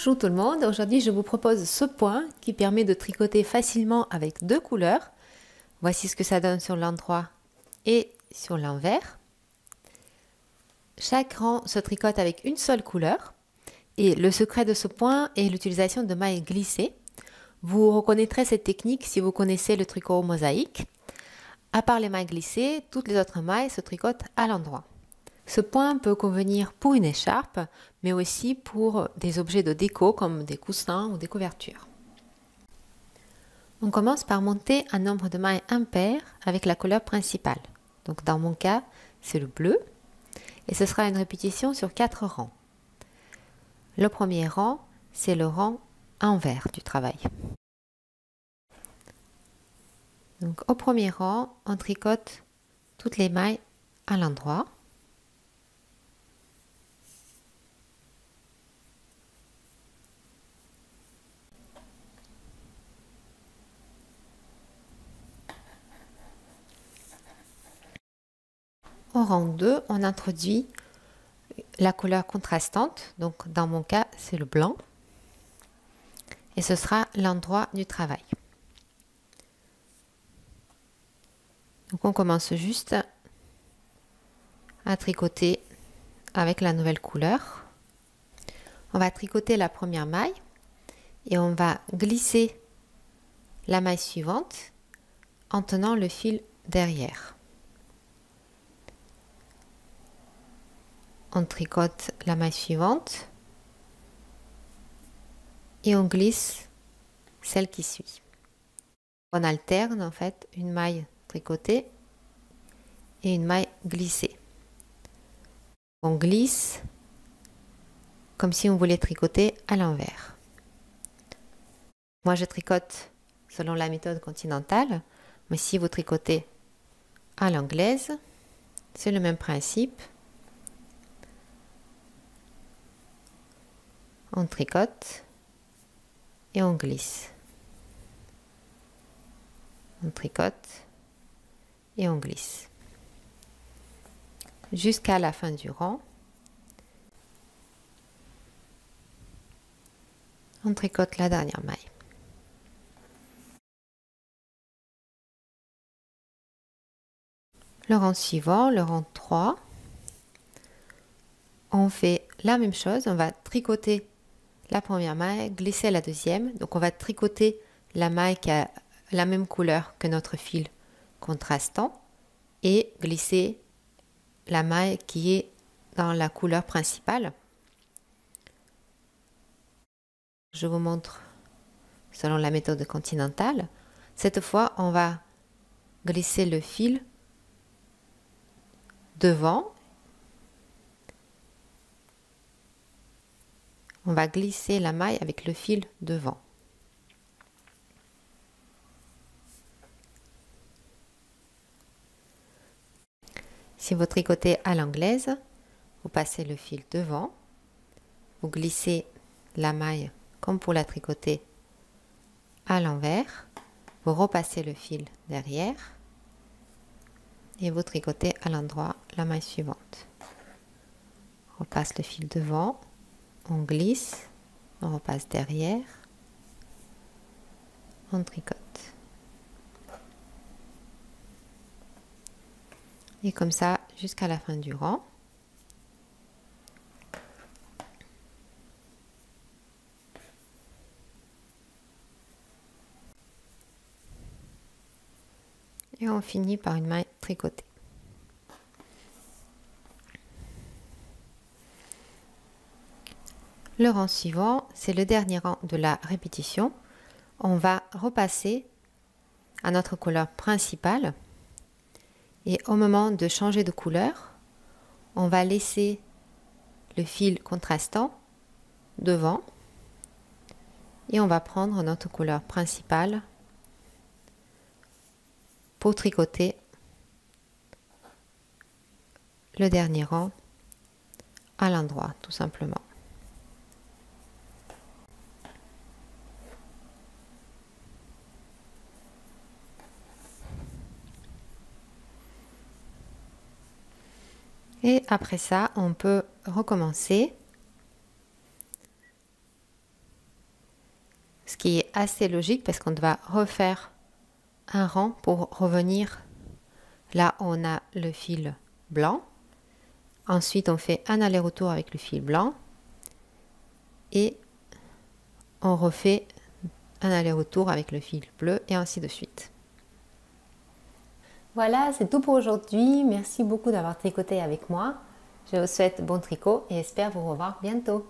Bonjour tout le monde, aujourd'hui je vous propose ce point qui permet de tricoter facilement avec deux couleurs. Voici ce que ça donne sur l'endroit et sur l'envers. Chaque rang se tricote avec une seule couleur et le secret de ce point est l'utilisation de mailles glissées. Vous reconnaîtrez cette technique si vous connaissez le tricot mosaïque. À part les mailles glissées, toutes les autres mailles se tricotent à l'endroit. Ce point peut convenir pour une écharpe, mais aussi pour des objets de déco comme des coussins ou des couvertures. On commence par monter un nombre de mailles impair avec la couleur principale. Donc dans mon cas, c'est le bleu. Et ce sera une répétition sur 4 rangs. Le premier rang, c'est le rang envers du travail. Donc au premier rang, on tricote toutes les mailles à l'endroit. Au rang 2, on introduit la couleur contrastante, donc dans mon cas, c'est le blanc. Et ce sera l'endroit du travail. Donc on commence juste à tricoter avec la nouvelle couleur. On va tricoter la première maille et on va glisser la maille suivante en tenant le fil derrière. On tricote la maille suivante et on glisse celle qui suit. On alterne en fait une maille tricotée et une maille glissée. On glisse comme si on voulait tricoter à l'envers. Moi je tricote selon la méthode continentale, mais si vous tricotez à l'anglaise, c'est le même principe. On tricote et on glisse. On tricote et on glisse. Jusqu'à la fin du rang. On tricote la dernière maille. Le rang suivant, le rang 3, on fait la même chose. On va tricoter la première maille, glisser la deuxième. Donc on va tricoter la maille qui a la même couleur que notre fil contrastant et glisser la maille qui est dans la couleur principale. Je vous montre selon la méthode continentale. Cette fois, on va glisser le fil devant. On va glisser la maille avec le fil devant. Si vous tricotez à l'anglaise, vous passez le fil devant, vous glissez la maille comme pour la tricoter à l'envers, vous repassez le fil derrière et vous tricotez à l'endroit la maille suivante. On repasse le fil devant, on glisse, on repasse derrière, on tricote. Et comme ça jusqu'à la fin du rang. Et on finit par une maille tricotée. Le rang suivant, c'est le dernier rang de la répétition. On va repasser à notre couleur principale. Et au moment de changer de couleur, on va laisser le fil contrastant devant. Et on va prendre notre couleur principale pour tricoter le dernier rang à l'endroit, tout simplement. Et après ça, on peut recommencer Ce qui est assez logique parce qu'on va refaire un rang pour revenir là où on a le fil blanc. Ensuite, on fait un aller-retour avec le fil blanc et on refait un aller-retour avec le fil bleu et ainsi de suite. Voilà, c'est tout pour aujourd'hui. Merci beaucoup d'avoir tricoté avec moi. Je vous souhaite bon tricot et espère vous revoir bientôt.